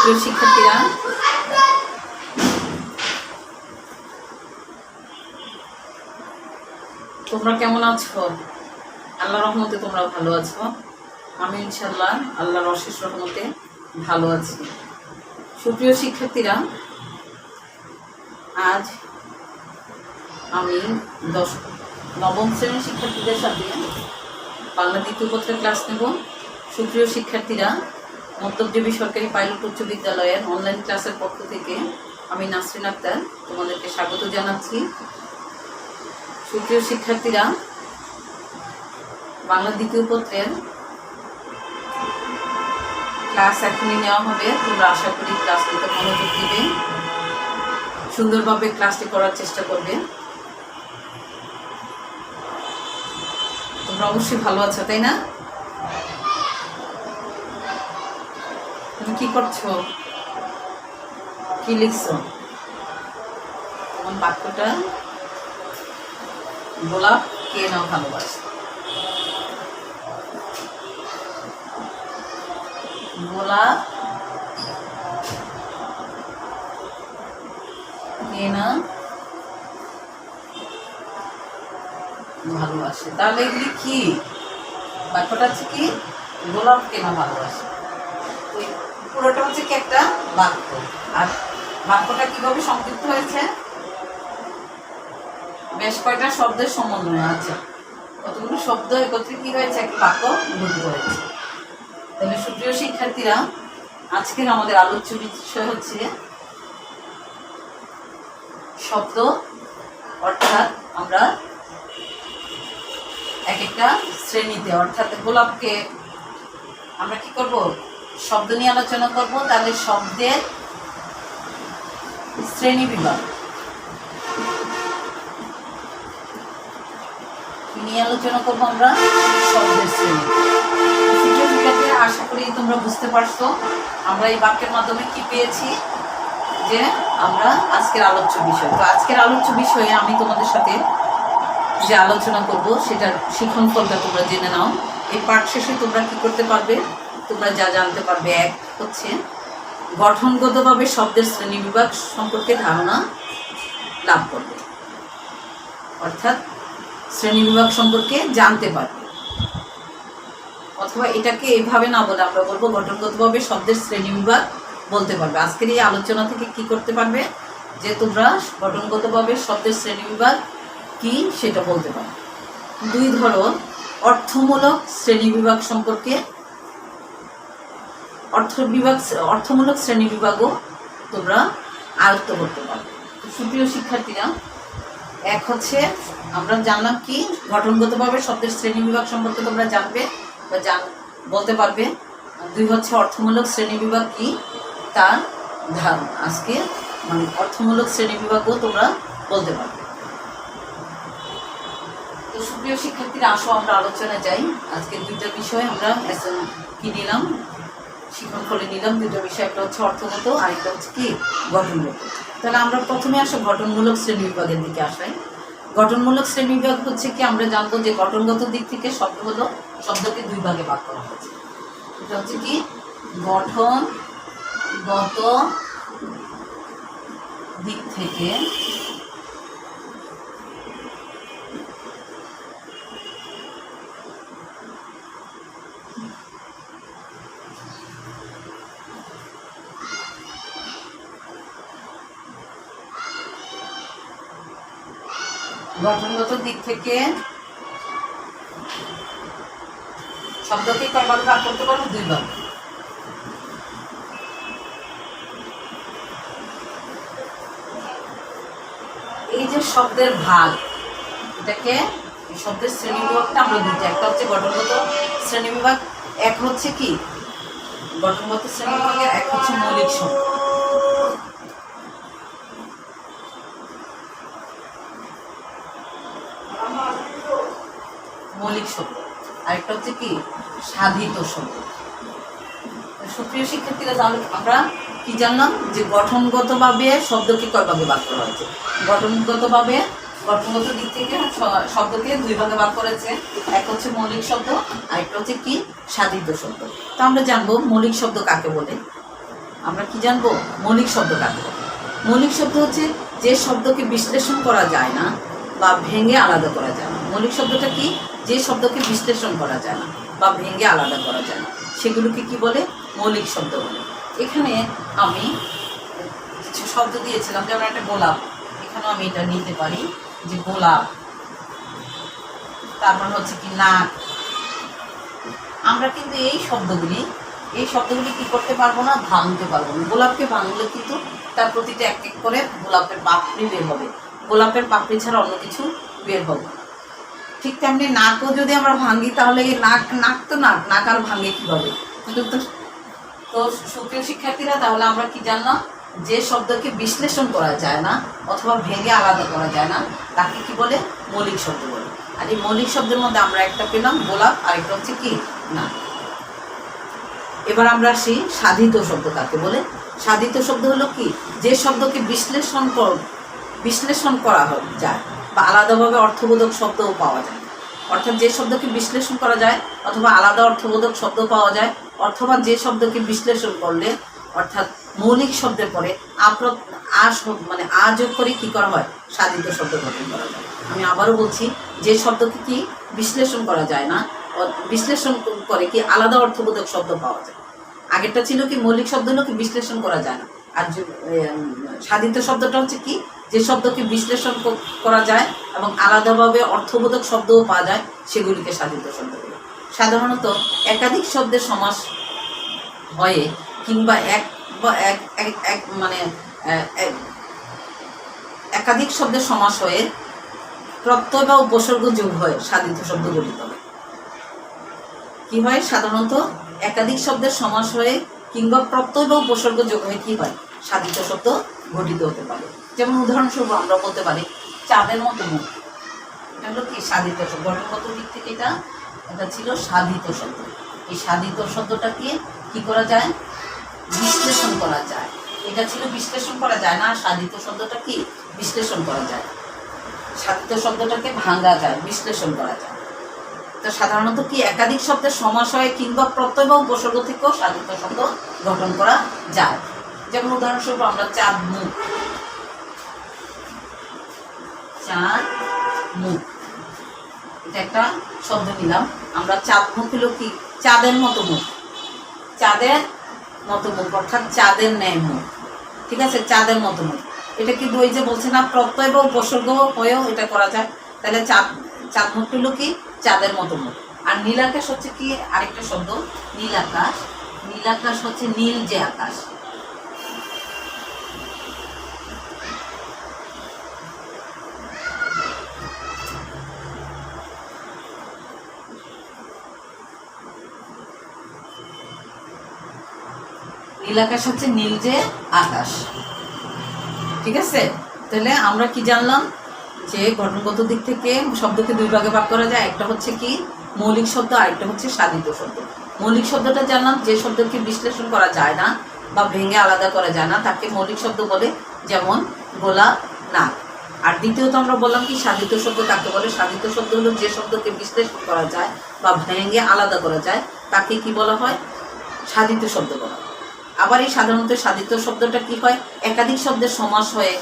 সুপ্রিয় শিক্ষার্থীরা, তোমরা কেমন আছো? আল্লাহর রহমতে তোমরা ভালো আছো। আমি ইনশাআল্লাহ আল্লাহর অশেষ রহমতে ভালো আছি। সুপ্রিয় শিক্ষার্থীরা, আজ আমি নবম শ্রেণীর শিক্ষার্থীদের সাথে বাংলা দ্বিতীয় পত্রের ক্লাস নেব। সুপ্রিয় শিক্ষার্থীরা, মন্তব্যজীবী সরকারি পাইলট উচ্চ বিদ্যালয়ের অনলাইন ক্লাসের পক্ষ থেকে আমি নাসরিন আক্তার তোমাদেরকে স্বাগত জানাচ্ছি। সুপ্রিয় শিক্ষার্থীরা, বাংলা দ্বিতীয় পত্রের ক্লাস এখনই নেওয়া হবে। তোমরা আশা করি ক্লাসটিতে মনোযোগ দিবে, সুন্দরভাবে ক্লাসটি করার চেষ্টা করবে। তোমরা অবশ্যই ভালো আছো, তাই না? তুমি কি করছো? কি লিখছো? তোমার বাক্যটা গোলাপ কে না ভালোবাসে? গোলাপ কে না ভালোবাসে? তাহলে এগুলি কি? বাক্যটা হচ্ছে কি? গোলাপ কে না ভালোবাসে। পুরোটা হচ্ছে কি একটা বাক্য। আর বাক্যটা কিভাবে সংযুক্ত হয়েছে? বেশ কয়টা শব্দের সমন্বয় আছে। কতগুলো শব্দ একত্রে কি হয়েছে? একটা বাক্য গঠিত হয়েছে। তাহলে সুপ্রিয় শিক্ষার্থীরা, আজকের আমাদের আলোচ্য বিষয় হচ্ছে শব্দ। অর্থাৎ আমরা এক একটা শ্রেণীতে, অর্থাৎ গোলাপকে আমরা কি করব? শব্দ নিয়ে আলোচনা করব। তাহলে শব্দের শ্রেণী বিভাগ নিয়ে আলোচনা করবো আমরা, শব্দের শ্রেণী। আশা করি তোমরা বুঝতে পারছো আমরা এই বাক্যের মাধ্যমে কি পেয়েছি, যে আমরা আজকের আলোচ্য বিষয়। তো আজকের আলোচ্য বিষয়ে আমি তোমাদের সাথে যে আলোচনা করব সেটার শিখন ফলটা তোমরা জেনে নাও। এই পাঠ শেষে তোমরা কি করতে পারবে? তোমরা যা জানতে পারবে, এক হচ্ছে গঠনগতভাবে শব্দের শ্রেণীবিভাগ সম্পর্কে ধারণা লাভ করবে, অর্থাৎ শ্রেণীবিভাগ সম্পর্কে জানতে পারবে। অথবা এটাকে এভাবে না বলে আমরা বলবো গঠনগতভাবে শব্দের শ্রেণীবিভাগ বলতে পারবে। আজকের এই আলোচনা থেকে কি করতে পারবে? যে তোমরা গঠনগতভাবে শব্দের শ্রেণীবিভাগ কি সেটা বলতে পারবে। দুই ধরো অর্থমূলক শ্রেণীবিভাগ সম্পর্কে, অর্থমূলক শ্রেণীবিভাগও তোমরা আয়ত্ত করতে পারবে। সুপ্রিয় শিক্ষার্থীরা, এক হচ্ছে আমরা জানলাম কি গঠনগতভাবে শব্দের শ্রেণীবিভাগ সম্পর্কে তোমরা জানবে বা বলতে পারবে। দুই হচ্ছে অর্থমূলক শ্রেণীবিভাগ কি তার ধারণা। আজকে মানে অর্থমূলক শ্রেণীবিভাগও তোমরা বলতে পারবে। তো সুপ্রিয় শিক্ষার্থীরা, আসো আমরা আলোচনায় যাই। আজকে দুইটা বিষয় আমরা কি নিলাম, শিখন ফলে নিলাম। দুটো বিষয়, একটা হচ্ছে অর্থগত আর একটা হচ্ছে কি গঠনগত। তাহলে আমরা প্রথমে আসো গঠনমূলক শ্রেণীবিভাগের দিকে আসাই। গঠনমূলক শ্রেণীবিভাগ হচ্ছে কি আমরা জানবো যে গঠনগত দিক থেকে শব্দকে দুই ভাগে ভাগ করা হয়েছে। এটা হচ্ছে কি গঠনগত দিক থেকে শব্দকে কয় ভাগে ভাগ করতে পারবো? দুই ভাগ। এই যে শব্দের ভাগ, এটাকে শব্দের শ্রেণীবিভাগটা আমরা দুইটা, একটা হচ্ছে গঠনগত শ্রেণীবিভাগ, এক হচ্ছে কি গঠনগত শ্রেণীবিভাগের এক হচ্ছে মৌলিক শব্দ। মৌলিক শব্দ আরেকটা হচ্ছে কি সাধিত শব্দ। সুপ্রিয় শিক্ষার্থীরা, তাহলে আমরা কি জানলাম যে গঠনগতভাবে শব্দকে কয় ভাগে ভাগ করা হয়েছে? গঠনগত দিক থেকে শব্দকে দুই ভাগে ভাগ করেছে। এক হচ্ছে মৌলিক শব্দ, আরেকটা হচ্ছে কি সাধিত শব্দ। তো আমরা জানবো মৌলিক শব্দ কাকে বলে। আমরা কি জানবো? মৌলিক শব্দ কাকে বলে। মৌলিক শব্দ হচ্ছে যে শব্দকে বিশ্লেষণ করা যায় না বা ভেঙে আলাদা করা যায় না। মৌলিক শব্দটা কি? যে শব্দকে বিশ্লেষণ করা যায় না বা ভেঙে আলাদা করা যায় না, সেগুলোকে কি বলে? মৌলিক শব্দ বলে। এখানে আমি কিছু শব্দ দিয়েছিলাম, যেমন একটা গোলাপ, এখানেও আমি এটা নিতে পারি যে গোলাপ, তারপর হচ্ছে কি নাক। আমরা কিন্তু এই শব্দগুলি কি করতে পারবো না? ভাঙতে পারবো না। গোলাপকে ভাঙলে কিন্তু তার প্রতিটা এক এক করে গোলাপের পাপড়ি বের হবে, গোলাপের পাপড়ি ছাড়া অন্য কিছু বের হবে। ঠিক তেমনি নাকও যদি আমরা ভাঙি তাহলে নাক আর ভাঙে কীভাবে? তো সুপ্রিয় শিক্ষার্থীরা, তাহলে আমরা কি জানলাম? যে শব্দকে বিশ্লেষণ করা যায় না অথবা ভেঙে আলাদা করা যায় না তাকে কি বলে? মৌলিক শব্দ বলে। আর এই মৌলিক শব্দের মধ্যে আমরা একটা পেলাম গোলাপ, আরেকটা হচ্ছে কি? না। এবার আমরা আসি সাধিত শব্দ কাকে বলে। সাধিত শব্দ হলো কি? যে শব্দকে বিশ্লেষণ করা যায় বা আলাদাভাবে অর্থবোধক শব্দও পাওয়া যায়। অর্থাৎ যে শব্দকে বিশ্লেষণ করা যায় অথবা আলাদা অর্থবোধক শব্দ পাওয়া যায়, অথবা যে শব্দকে বিশ্লেষণ করলে অর্থাৎ মৌলিক শব্দের পরে আ যোগ করে কি করা হয়? সাধিত শব্দ গঠন করা যায়। আমি আবারও বলছি, যে শব্দকে কি বিশ্লেষণ করা যায় না, বিশ্লেষণ করে কি আলাদা অর্থবোধক শব্দ পাওয়া যায়। আগেরটা ছিল কি? মৌলিক শব্দ হলো কি বিশ্লেষণ করা যায় না, আর সাধিত শব্দটা হচ্ছে কি? যে শব্দকে বিশ্লেষণ করা যায় এবং আলাদাভাবে অর্থবোধক শব্দও পাওয়া যায়, সেগুলিকে সাধিত শব্দ বলে। সাধারণত একাধিক শব্দের সমাস হয়ে কিংবা একাধিক শব্দের সমাস হয়ে প্রত্যয় বা উপসর্গ যোগ হয়ে সাধিত শব্দ গঠিত হয়। কি হয়? সাধারণত একাধিক শব্দের সমাস হয়ে কিংবা প্রত্যয় বা উপসর্গ যোগ হয়ে কি হয়? সাধিত শব্দ গঠিত হতে পারে। যেমন উদাহরণস্বরূপ আমরা বলতে পারি চাঁদের মতো মুখ। এটা হলো কি? সাধিত শব্দ। গঠনগত দিক থেকে এটা ছিল সাধিত শব্দ। এই সাধিত শব্দটাকে কি করা যায়? বিশ্লেষণ করা যায়। এটা ছিল বিশ্লেষণ করা যায় না, আর সাধিত শব্দটা কি? বিশ্লেষণ করা যায়। সাধিত শব্দটাকে ভাঙা যায়, বিশ্লেষণ করা যায়। তো সাধারণত কি একাধিক শব্দের সমাস হয় কিংবা প্রত্যয় বা উপসর্গ থেকেও সাধিত শব্দ গঠন করা যায়। যেমন উদাহরণস্বরূপ আমরা চাঁদ মুখ, এটা একটা শব্দ নিলাম। আমরা চাঁদ মুখ হলো কি? চাঁদের মতো মুখ, চাঁদের মতো মুখ অর্থাৎ চাঁদের ন্যায় মুখ। ঠিক আছে, চাঁদের মতো মুখ। এটা কিন্তু ওই যে বলছে না প্রত্যয় বা উপসর্গ হয়েও এটা করা যায়। তাহলে চাঁদ মুখ হলো কি? চাঁদের মতো মুখ। আর নীলাকাশ হচ্ছে কি? আরেকটা শব্দ, নীলাকাশ। নীলাকাশ হচ্ছে নীল যে আকাশ। নীলাকাশ হচ্ছে নীল যে আকাশ। ঠিক আছে, তাহলে আমরা কি জানলাম? যে গঠনগত দিক থেকে শব্দকে দুই ভাগে ভাগ করা যায়। একটা হচ্ছে কি? মৌলিক শব্দ, আরেকটা হচ্ছে সাধিত শব্দ। মৌলিক শব্দটা জানলাম, যে শব্দকে বিশ্লেষণ করা যায় না বা ভেঙে আলাদা করা যায় না তাকে মৌলিক শব্দ বলে, যেমন গোলাপ, নাক। আর দ্বিতীয়ত আমরা বললাম কি? সাধিত শব্দ কাকে বলে। সাধিত শব্দ হলো যে শব্দকে বিশ্লেষণ করা যায় বা ভেঙে আলাদা করা যায় তাকে কি বলা হয়? সাধিত শব্দ বলা হয়। আবার এই সাধারণত সাধিত শব্দটা কি হয়? একাধিক শব্দের সমাস হয়ে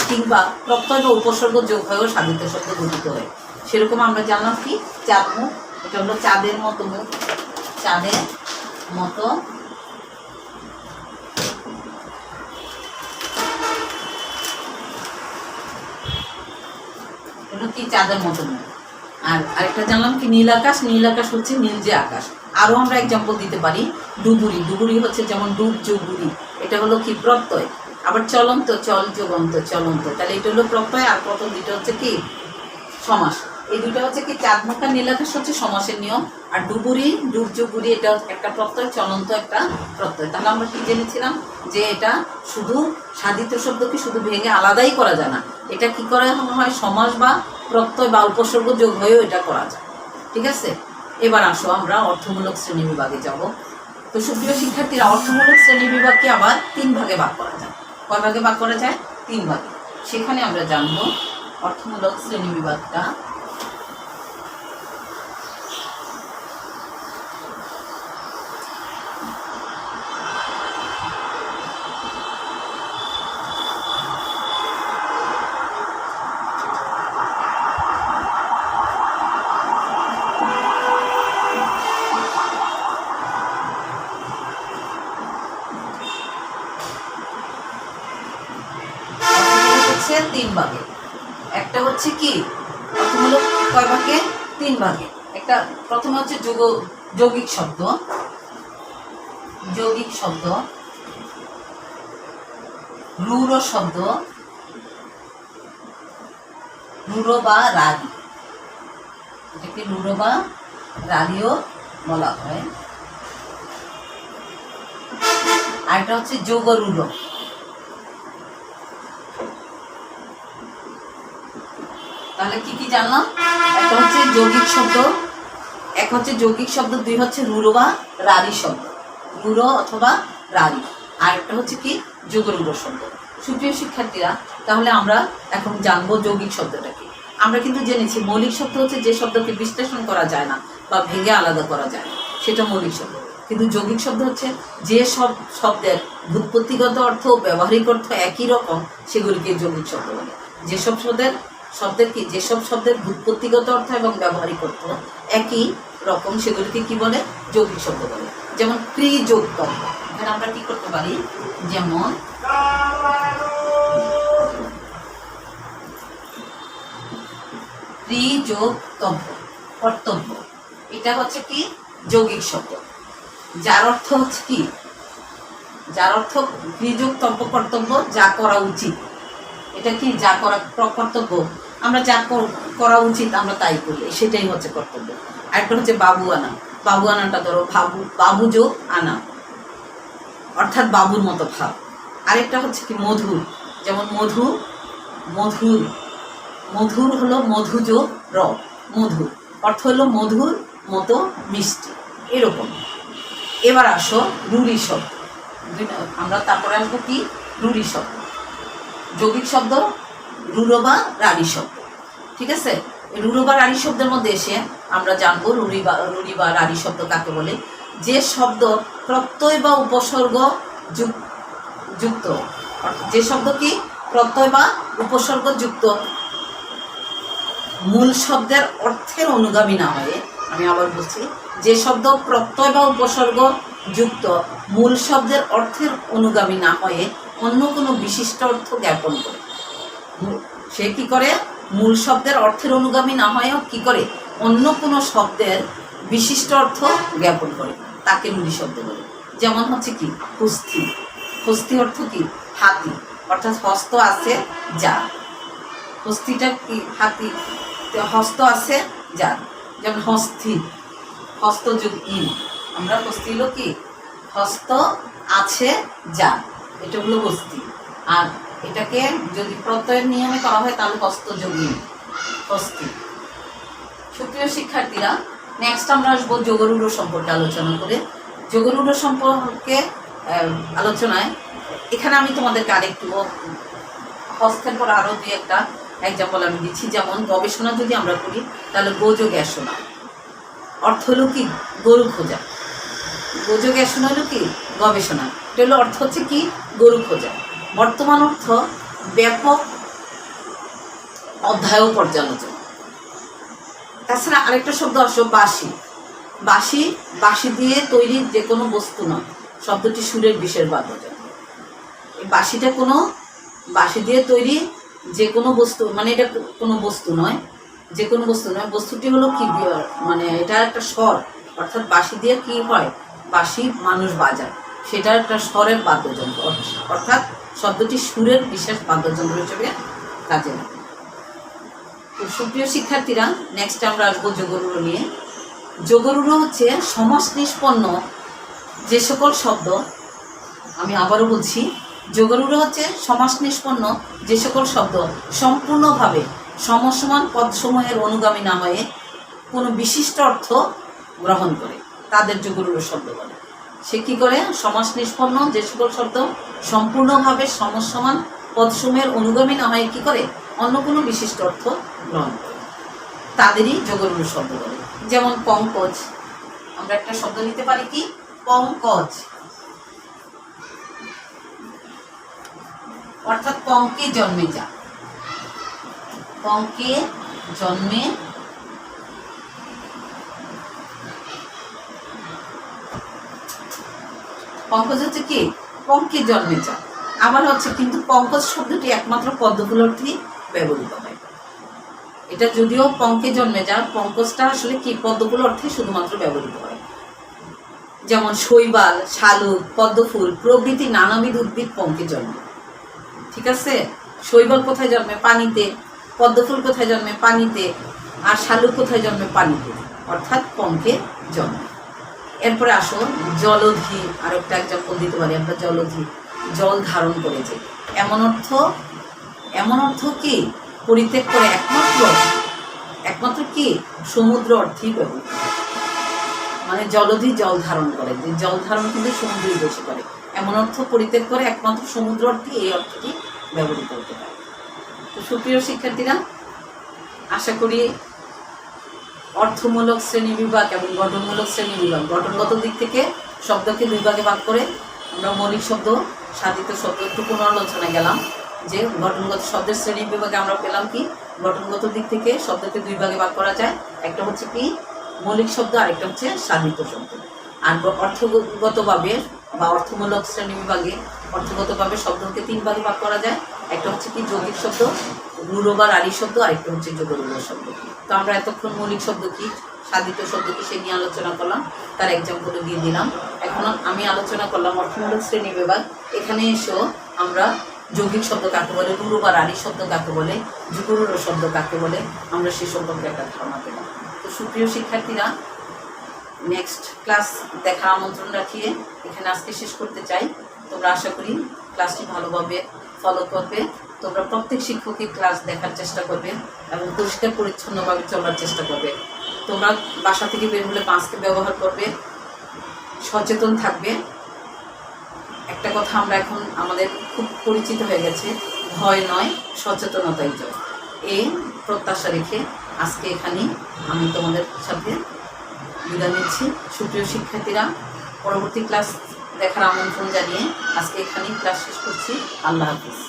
কিংবা প্রত্যয় বা উপসর্গ যোগ হয়েও সাধিত শব্দ গঠিত হয়। সেরকম আমরা জানলাম কি? চাঁদ মুখ, এটা হলো চাঁদের মতো মুখ, চাঁদের মতো হলো কি? চাঁদের মতো মুখ। আর আরেকটা জানলাম কি? নীল আকাশ। নীল আকাশ হচ্ছে নীল যে আকাশ। আরও আমরা এক্সাম্পল দিতে পারি, ডুবুরি। ডুবুরি হচ্ছে যেমন ডুব যোগ বুড়ি, এটা হলো কি? প্রত্যয়। আবার চলন্ত, চল যোগন্ত, চলন্ত, তাহলে এটা হলো প্রত্যয়। আর প্রথম দুটো হচ্ছে কি? সমাস। এই দুটো হচ্ছে কি? চাঁদ মুখ আর নীল আকাশ হচ্ছে সমাসের নিয়ম, আর ডুবুরি, ডুব যোগ বুড়ি এটা একটা প্রত্যয়, চলন্ত একটা প্রত্যয়। তাহলে আমরা কি জেনেছিলাম? যে এটা শুধু সাধিত শব্দকে শুধু ভেঙে আলাদাই করা যায় না, এটা কি করা হয়? সমাস বা প্রত্যয় বা উপসর্গ যোগ হয়েও এটা করা যায়। ঠিক আছে, এবার আসো আমরা অর্থমূলক শ্রেণী বিভাগে যাব। তো সুপ্রিয় শিক্ষার্থীরা, অর্থমূলক শ্রেণী বিভাগকে আবার 3 ভাগে ভাগ করা যায়। কয় ভাগে ভাগ করা যায়? 3 ভাগে। সেখানে আমরা জানবো অর্থমূলক শ্রেণী বিভাগটা হচ্ছে কি, অর্থমূলক কয় ভাগে? 3 ভাগে। একটা প্রথমে হচ্ছে যৌগিক শব্দ, যৌগিক শব্দ, রূঢ় শব্দ, রূঢ় বা রাগী, এটাকে রূঢ় বা রাগীও বলা হয়। আর এটা হচ্ছে যোগরূঢ়। তাহলে কি কি জানলাম? একটা হচ্ছে যৌগিক শব্দ, এক হচ্ছে যৌগিক শব্দ, 2 হচ্ছে রূঢ় বা রারী শব্দ, রূঢ় অথবা রারী, আর একটা হচ্ছে কি যোগরূঢ় শব্দ। সুপ্রিয় শিক্ষার্থীরা, তাহলে আমরা এখন জানবো যৌগিক শব্দটা কি। আমরা কিন্তু জেনেছি মৌলিক শব্দ হচ্ছে যে শব্দকে বিশ্লেষণ করা যায় না বা ভেঙে আলাদা করা যায় না, সেটা মৌলিক শব্দ। কিন্তু যৌগিক শব্দ হচ্ছে যে সব শব্দের ব্যুৎপত্তিগত অর্থ ও ব্যবহারিক অর্থ একই রকম, সেগুলিকে যৌগিক শব্দ বলে। যেসব যেসব শব্দের ব্যুৎপত্তিগত অর্থ এবং ব্যবহারিক অর্থ একই রকম, সেগুলিকে কি বলে? যৌগিক শব্দ বলে। যেমন ক্রি যোগ তম্ব, এখানে আমরা কি করতে পারি? যেমন ক্রি যোগ তম্ব, কর্তব্য, এটা হচ্ছে কি যৌগিক শব্দ, যার অর্থ হচ্ছে কি, যার অর্থ ক্রি যোগ তম্ব কর্তব্য, যা করা উচিত। এটা কি যা করা কর্তব্য, আমরা যা করা উচিত আমরা তাই করি, সেটাই হচ্ছে কর্তব্য। আরেকটা হচ্ছে বাবু আনা, বাবু আনাটা ধরো বাবু যোগ আনা, অর্থাৎ বাবুর মতো ভাব। আরেকটা হচ্ছে কি মধুর, যেমন মধুর, মধুর হলো মধু যোগ র, মধুর অর্থ হলো মধুর মতো মিষ্টি, এরকম। এবার আসো রূঢ়ি শব্দ, আমরা তারপরে আসবো কি রূঢ়ি শব্দ। যৌগিক শব্দ রূঢ় বা রারী শব্দ, ঠিক আছে। রূঢ় বা রারী শব্দের মধ্যে এসে আমরা জানবো রূঢ়ি বা রারী শব্দ কাকে বলে। যে শব্দ প্রত্যয় বা উপসর্গ যুক্ত, যে শব্দ কি প্রত্যয় বা উপসর্গ যুক্ত মূল শব্দের অর্থের অনুগামী না হয়ে, আমি আবার বলছি, যে শব্দ প্রত্যয় বা উপসর্গ যুক্ত মূল শব্দের অর্থের অনুগামী না হয়ে অন্য কোনো বিশিষ্ট অর্থ জ্ঞাপন করে। সে কি করে? মূল শব্দের অর্থের অনুগামী না হয়েও কি করে? অন্য কোনো শব্দের বিশিষ্ট অর্থ জ্ঞাপন করে, তাকে রূঢ়ি শব্দ বলে। যেমন হচ্ছে কি হস্তি, হস্তি অর্থ কি হাতি, অর্থাৎ হস্ত আছে যা, হস্তিটা কি হাতি, হস্ত আছে যা। যেমন হস্তি, হস্ত যোগ ইন, আমরা হস্তি হলো কি হস্ত আছে যা, এটা হলো হস্তি। আর এটাকে যদি প্রত্যয়ের নিয়মে করা হয় তাহলে হস্ত যোগ ইন, হস্তি। সুপ্রিয় শিক্ষার্থীরা, নেক্সট আমরা আসবো যোগরূঢ় সম্পর্কে আলোচনা করে। যোগরূঢ় সম্পর্কে আলোচনায় এখানে আমি তোমাদেরকে আরেকটু হস্তের পর আরও 2-1টা এক্সাম্পল আমি দিচ্ছি। যেমন গবেষণা যদি আমরা করি তাহলে গোযোগেষণা অর্থ হলো কি গরু খোঁজা, গোযোগেষণা হলো কি গবেষণা, এটা হলো অর্থ হচ্ছে কি গরু খোঁজা। বর্তমান অর্থ ব্যাপক অধ্যায় ও পর্যালোচনা। তাছাড়া আরেকটা শব্দ আসো বাঁশি, বাঁশি, বাঁশি দিয়ে তৈরি যে কোনো বস্তু নয়, শব্দটি সুরের বিশেষ বাদ্যযন্ত্র। এই বাঁশিটা কোনো বাঁশি দিয়ে তৈরি যে কোনো বস্তু, মানে এটা কোনো বস্তু নয়, যে কোনো বস্তু নয়, বস্তুটি হলো কি মানে এটা একটা স্বর, অর্থাৎ বাঁশি দিয়ে কি হয়, বাঁশি মানুষ বাজায়, সেটা একটা স্বরের বাদ্যযন্ত্র, অর্থাৎ শব্দটি সুরের বিশেষ বাদ্যযন্ত্র হিসেবে কাজে লাগে। তো সুপ্রিয় শিক্ষার্থীরা, নেক্সট আমরা আসবো যোগরূঢ় নিয়ে। যোগরূঢ় হচ্ছে সমাস নিষ্পন্ন যে সকল শব্দ, আমি আবারও বলছি, যোগরূঢ় হচ্ছে সমাস নিষ্পন্ন যে সকল শব্দ সম্পূর্ণভাবে সমসমান পদসমূহের অনুগামী না হয়ে কোনো বিশিষ্ট অর্থ গ্রহণ করে, তাদের যোগরূঢ় শব্দ বলে। সে কি করে? সমাস নিষ্পন্ন যে সকল শব্দ সম্পূর্ণভাবে সমসমান পদসমূহের অনুগামী না হয়ে কি করে? অন্য কোনো বিশিষ্ট অর্থ গ্রহণ করে, তাদেরই যোগরূঢ় শব্দ বলে। যেমন পঙ্কজ, আমরা একটা শব্দ নিতে পারি কি পঙ্কজ, অর্থাৎ পঙ্কে জন্মে যা, পঙ্কে জন্মে পঙ্কজ হচ্ছে কি পঙ্কে জন্মে যা। আবার হচ্ছে কিন্তু পঙ্কজ শব্দটি একমাত্র পদ্মফুল অর্থেই ব্যবহৃত হয়। এটা যদিও পঙ্কে জন্মে যায়, পঙ্কজটা আসলে কি পদ্মফুল অর্থে শুধুমাত্র ব্যবহৃত হয়। যেমন শৈবাল, শালুক, পদ্মফুল প্রভৃতি নানাবিধ উদ্ভিদ পঙ্কে জন্মে। ঠিক আছে, শৈবাল কোথায় জন্মে? পানিতে। পদ্মফুল কোথায় জন্মে? পানিতে। আর শালুক কোথায় জন্মে? পানিতে, অর্থাৎ পঙ্কে জন্মে। এরপরে আসো জলধি, আর একটা এক্সাম্পল দিতে পারি আমরা। জলধি, জল ধারণ করেছে, এমন অর্থ কি পরিত্যাগ করে একমাত্র কি সমুদ্র অর্থেই ব্যবহৃত। মানে জলধি জল ধারণ করে, যে জল ধারণ কিন্তু সমুদ্রই বেশি করে, এমন অর্থ পরিত্যাগ করে একমাত্র সমুদ্র অর্থে এই অর্থটি ব্যবহৃত হতে পারে। তো সুপ্রিয় শিক্ষার্থীরা, আশা করি অর্থমূলক শ্রেণী বিভাগ এবং গঠনমূলক শ্রেণী বিভাগ, গঠনগত দিক থেকে শব্দকে দুই ভাগে ভাগ করে আমরা মৌলিক শব্দ, সাধিত শব্দ একটু পুনরালোচনায় গেলাম। যে গঠনগত শব্দের শ্রেণী বিভাগে আমরা পেলাম কি গঠনগত দিক থেকে শব্দকে দুই ভাগে ভাগ করা যায়, একটা হচ্ছে কি মৌলিক শব্দ, আরেকটা হচ্ছে সাধিত শব্দ। আর অর্থগতভাবে বা অর্থমূলক শ্রেণী বিভাগে অর্থগতভাবে শব্দকে তিন ভাগে ভাগ করা যায়, একটা হচ্ছে কি যৌগিক শব্দ, রূঢ় বা রাঢ়ী শব্দ, আরেকটা হচ্ছে যোগরূঢ় শব্দ। তো আমরা এতক্ষণ মৌলিক শব্দ কি, সাধিত শব্দ কি সে নিয়ে আলোচনা করলাম, তার এক্সাম্পল দিয়ে দিলাম। এখন আমি আলোচনা করলাম অর্থমূলক শ্রেণী বিভাগ। এখানে এসেও আমরা যৌগিক শব্দ কাকে বলে, রূঢ় বা রাঢ়ী শব্দ কাকে বলে, যোগরূঢ় শব্দ কাকে বলে, আমরা সে সম্পর্কে একটা ধারণা পেলাম। তো সুপ্রিয় শিক্ষার্থীরা, নেক্সট ক্লাস দেখার আমন্ত্রণ রাখিয়ে এখানে আজকে শেষ করতে চাই। তোমরা আশা করি ক্লাসটি ভালোভাবে ফলো করবে। তোমরা প্রত্যেক শিক্ষকই ক্লাস দেখার চেষ্টা করবে এবং পরিষ্কার পরিচ্ছন্নভাবে চলার চেষ্টা করবে। তোমরা বাসা থেকে বের হলে মাস্ক ব্যবহার করবে, সচেতন থাকবে। একটা কথা আমরা এখন আমাদের খুব পরিচিত হয়ে গেছে, ভয় নয় সচেতনতাই জয়। এই প্রত্যাশা রেখে আজকে এখানেই আমি তোমাদের সাথে বিদায় নিচ্ছি। সুপ্রিয় শিক্ষার্থীরা, পরবর্তী ক্লাস দেখার আমন্ত্রণ জানিয়ে আজকে এখানেই ক্লাস শেষ করছি। আল্লাহ হাফিজ।